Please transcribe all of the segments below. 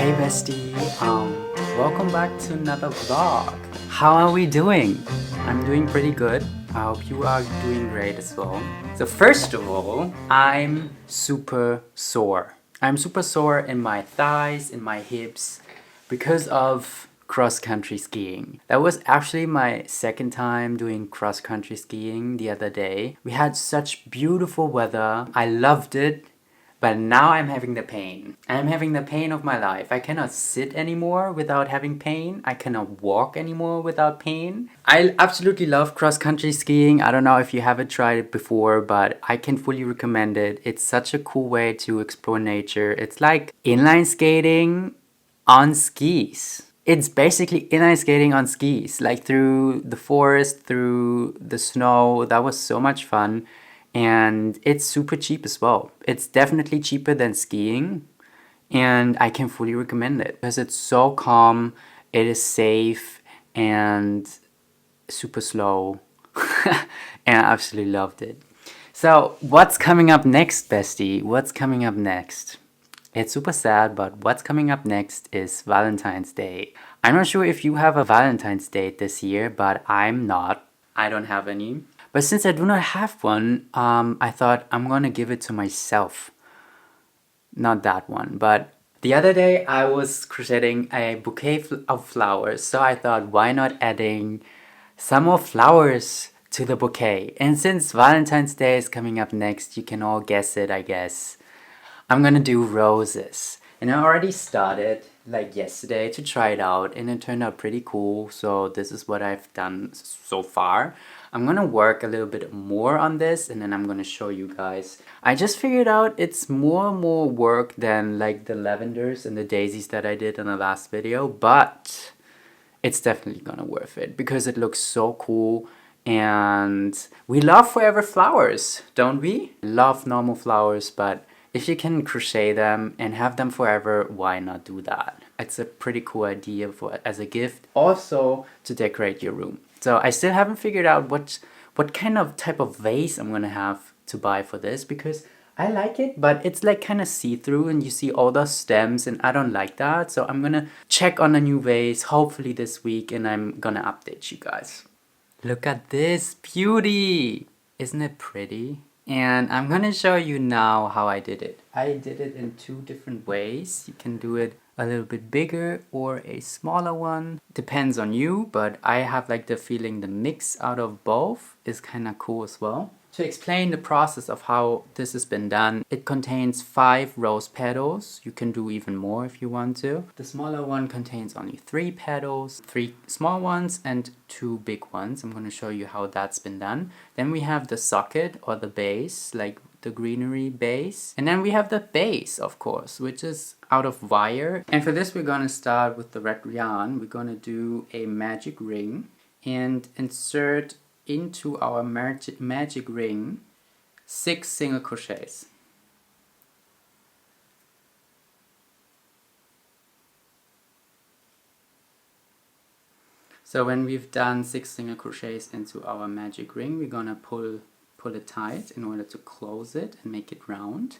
Hey bestie, welcome back to another vlog. How are we doing? I'm doing pretty good. I hope you are doing great as well. So first of all, I'm super sore. I'm super sore in my thighs, in my hips, because of cross-country skiing. That was actually my second time doing cross-country skiing the other day. We had such beautiful weather. I loved it. But now I'm having the pain. I'm having the pain of my life. I cannot sit anymore without having pain. I cannot walk anymore without pain. I absolutely love cross-country skiing. I don't know if you haven't tried it before, but I can fully recommend it. It's such a cool way to explore nature. It's like inline skating on skis. It's basically inline skating on skis, like through the forest, through the snow. That was so much fun. And it's super cheap as well. It's definitely cheaper than skiing, and I can fully recommend it because it's so calm, it is safe, and super slow. And I absolutely loved it. So what's coming up next, bestie? What's coming up next? It's super sad, but what's coming up next is Valentine's Day. I'm not sure if you have a Valentine's Day this year, but I'm not. I don't have any. But since I do not have one, I thought I'm gonna give it to myself. Not that one, but the other day I was crocheting a bouquet of flowers, so I thought why not adding some more flowers to the bouquet. And since Valentine's Day is coming up next, you can all guess it, I guess. I'm gonna do roses. And I already started like yesterday to try it out, and it turned out pretty cool. So this is what I've done so far. I'm gonna work a little bit more on this, and then I'm gonna show you guys. I just figured out it's more work than like the lavenders and the daisies that I did in the last video, but it's definitely gonna worth it because it looks so cool. And we love forever flowers, don't we? Love normal flowers, but if you can crochet them and have them forever, why not do that? It's a pretty cool idea as a gift. Also to decorate your room. So I still haven't figured out what kind of type of vase I'm gonna have to buy for this, because I like it, but it's like kind of see-through and you see all the stems, and I don't like that. So I'm gonna check on a new vase hopefully this week, and I'm gonna update you guys. Look at this beauty! Isn't it pretty? And I'm gonna show you now how I did it. I did it in two different ways. You can do it a little bit bigger or a smaller one. Depends on you, but I have like the feeling the mix out of both is kind of cool as well. To explain the process of how this has been done, it contains 5 rose petals. You can do even more if you want to. The smaller one contains only 3 petals, 3 small ones and 2 big ones. I'm going to show you how that's been done. Then we have the socket or the base, like the greenery base. And then we have the base, of course, which is out of wire. And for this, we're going to start with the red yarn. We're going to do a magic ring and insert into our magic ring 6 single crochets. So when we've done 6 single crochets into our magic ring, we're gonna pull it tight in order to close it and make it round.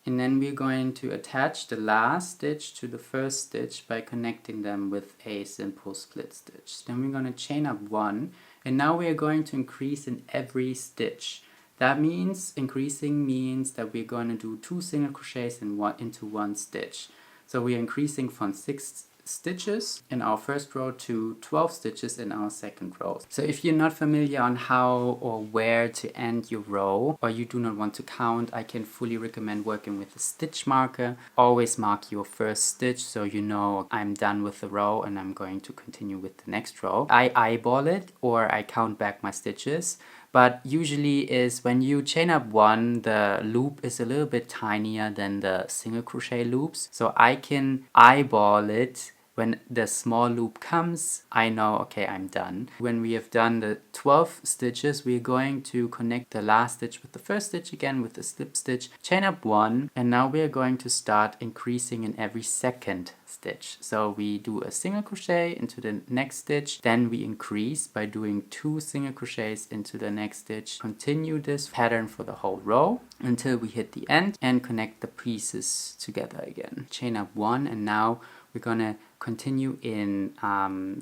And then we're going to attach the last stitch to the first stitch by connecting them with a simple split stitch. Then we're going to chain up 1, and now we are going to increase in every stitch. That means increasing means that we're going to do 2 single crochets into 1 stitch. So we are increasing from 6 stitches in our first row to 12 stitches in our second row. So if you're not familiar on how or where to end your row, or you do not want to count, I can fully recommend working with a stitch marker. Always mark your first stitch so you know I'm done with the row and I'm going to continue with the next row. I eyeball it or I count back my stitches. But usually is when you chain up 1, the loop is a little bit tinier than the single crochet loops. So I can eyeball it. When the small loop comes, I know, okay, I'm done. When we have done the 12 stitches, we're going to connect the last stitch with the first stitch again with the slip stitch, chain up 1, and now we're going to start increasing in every second stitch. So we do a single crochet into the next stitch, then we increase by doing 2 single crochets into the next stitch. Continue this pattern for the whole row until we hit the end and connect the pieces together again. Chain up 1, and now we're gonna continue in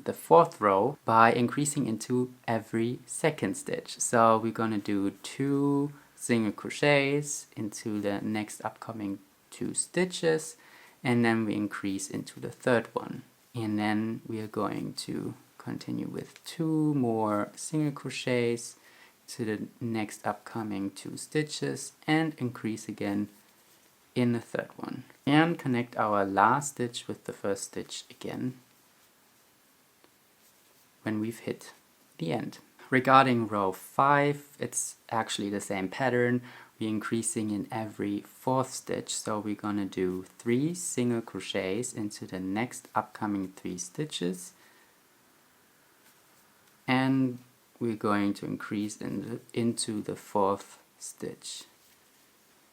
the 4th row by increasing into every second stitch. So we're gonna do 2 single crochets into the next upcoming 2 stitches, and then we increase into the 3rd one, and then we are going to continue with 2 more single crochets to the next upcoming 2 stitches and increase again in the 3rd one, and connect our last stitch with the 1st stitch again when we've hit the end. Regarding row 5, it's actually the same pattern. We're increasing in every 4th stitch, so we're gonna do 3 single crochets into the next upcoming 3 stitches, and we're going to increase into the 4th stitch.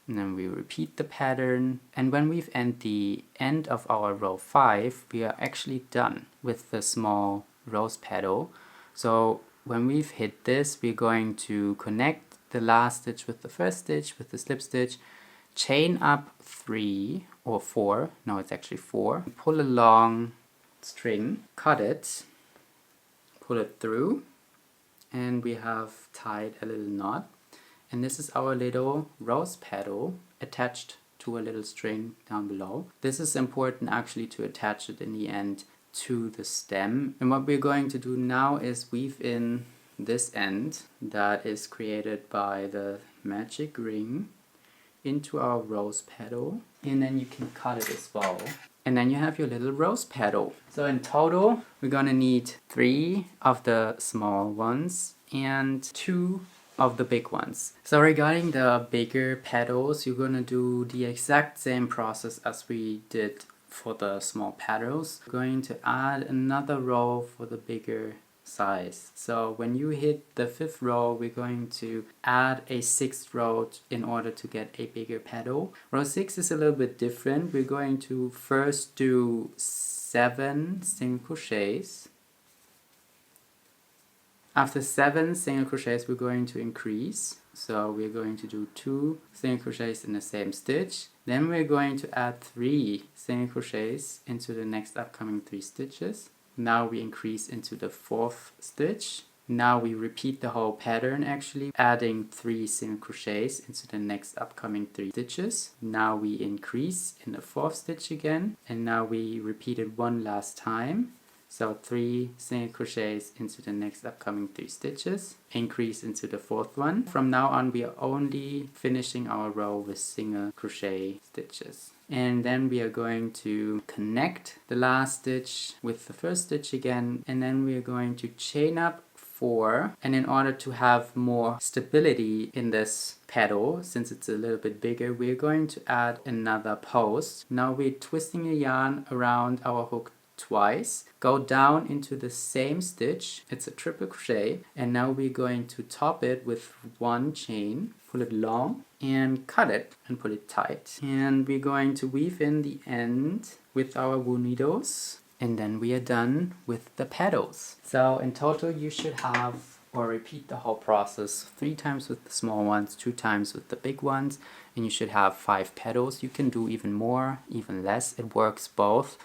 And then we repeat the pattern, and when we've ended the end of our row 5, we are actually done with the small rose petal. So when we've hit this, we're going to connect the last stitch with the 1st stitch with the slip stitch, chain up 3 or 4, no, it's actually 4, pull a long string, cut it, pull it through, and we have tied a little knot. And this is our little rose petal attached to a little string down below. This is important actually to attach it in the end to the stem. And what we're going to do now is weave in this end that is created by the magic ring into our rose petal, and then you can cut it as well. And then you have your little rose petal. So in total, we're gonna need 3 of the small ones and 2 of the big ones. So regarding the bigger petals, you're gonna do the exact same process as we did for the small petals. We're going to add another row for the bigger size. So when you hit the 5th row, we're going to add a 6th row in order to get a bigger petal. Row 6 is a little bit different. We're going to first do 7 single crochets. After 7 single crochets, we're going to increase. So we're going to do 2 single crochets in the same stitch. Then we're going to add 3 single crochets into the next upcoming 3 stitches. Now we increase into the 4th stitch. Now we repeat the whole pattern actually, adding 3 single crochets into the next upcoming 3 stitches. Now we increase in the 4th stitch again, and now we repeat it one last time. So 3 single crochets into the next upcoming 3 stitches, increase into the 4th one. From now on, we are only finishing our row with single crochet stitches. And then we are going to connect the last stitch with the 1st stitch again, and then we are going to chain up 4. And in order to have more stability in this petal, since it's a little bit bigger, we're going to add another post. Now we're twisting the yarn around our hook twice, go down into the same stitch, it's a triple crochet, and now we're going to top it with 1 chain, pull it long and cut it and pull it tight, and we're going to weave in the end with our wool needles, and then we are done with the petals. So in total you should have, or repeat the whole process 3 times with the small ones, 2 times with the big ones, and you should have 5 petals. You can do even more, even less, it works both.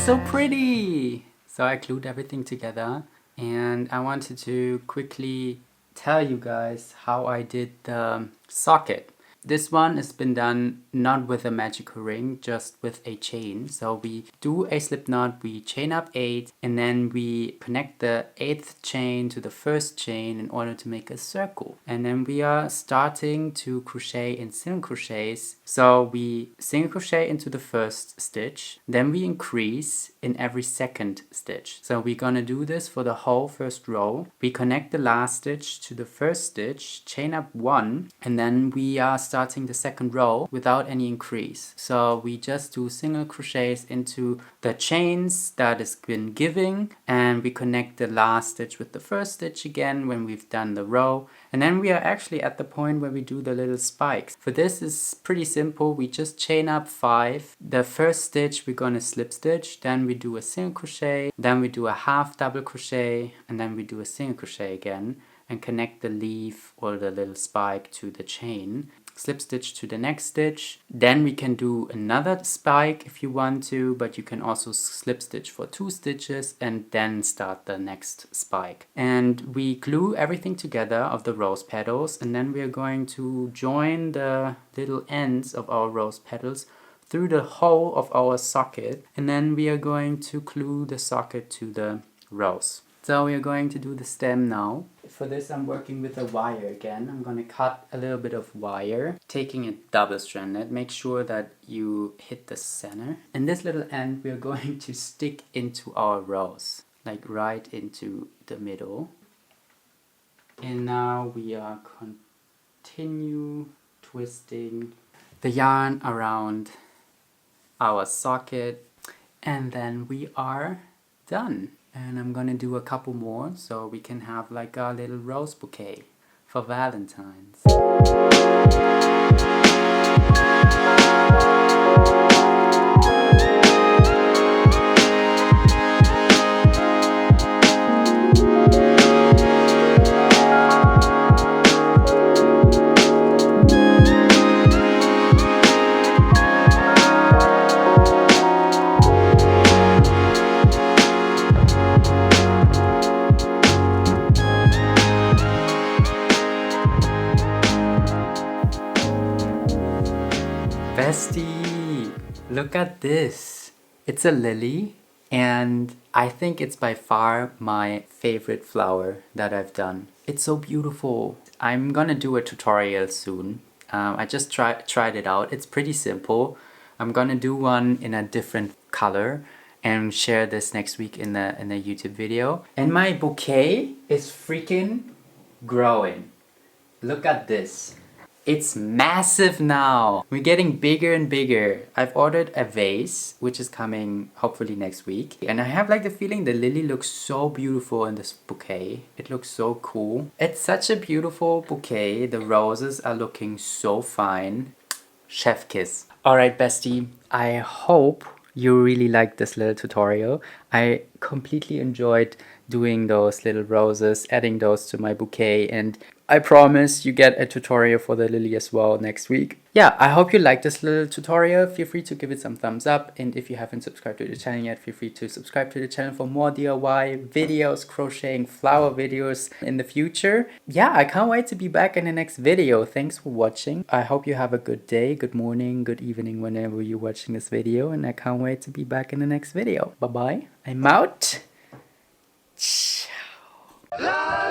So pretty! So I glued everything together, and I wanted to quickly tell you guys how I did the socket. This one has been done not with a magical ring, just with a chain. So we do a slip knot, we chain up 8, and then we connect the 8th chain to the first chain in order to make a circle. And then we are starting to crochet in single crochets. So we single crochet into the first stitch, then we increase in every second stitch. So we're gonna do this for the whole first row. We connect the last stitch to the first stitch, chain up 1, and then we are starting the second row without any increase. So we just do single crochets into the chains that has been giving, and we connect the last stitch with the first stitch again when we've done the row. And then we are actually at the point where we do the little spikes. For this is pretty simple. We just chain up 5. The first stitch we're gonna slip stitch, then we do a single crochet, then we do a half double crochet, and then we do a single crochet again and connect the leaf or the little spike to the chain. Slip stitch to the next stitch. Then we can do another spike if you want to, but you can also slip stitch for 2 stitches and then start the next spike. And we glue everything together of the rose petals, and then we are going to join the little ends of our rose petals through the hole of our socket, and then we are going to glue the socket to the rose. So we are going to do the stem now. For this I'm working with a wire again. I'm gonna cut a little bit of wire, taking it double-stranded. Make sure that you hit the center. And this little end we are going to stick into our rose, like right into the middle. And now we are continue twisting the yarn around our socket, and then we are done. And I'm gonna do a couple more so we can have like a little rose bouquet for Valentine's. Bestie, look at this. It's a lily, and I think it's by far my favorite flower that I've done. It's so beautiful. I'm gonna do a tutorial soon. I just tried it out. It's pretty simple. I'm gonna do one in a different color and share this next week in the YouTube video. And my bouquet is freaking growing. Look at this. It's massive now. We're getting bigger and bigger. I've ordered a vase, which is coming hopefully next week. And I have like the feeling the lily looks so beautiful in this bouquet. It looks so cool. It's such a beautiful bouquet. The roses are looking so fine. Chef kiss. Alright, bestie. I hope you really liked this little tutorial. I completely enjoyed doing those little roses, adding those to my bouquet, and I promise you get a tutorial for the lily as well next week. Yeah, I hope you liked this little tutorial. Feel free to give it some thumbs up, and if you haven't subscribed to the channel yet, feel free to subscribe to the channel for more DIY videos, crocheting, flower videos in the future. Yeah, I can't wait to be back in the next video. Thanks for watching. I hope you have a good day, good morning, good evening whenever you're watching this video, and I can't wait to be back in the next video. Bye bye. I'm out. Ciao.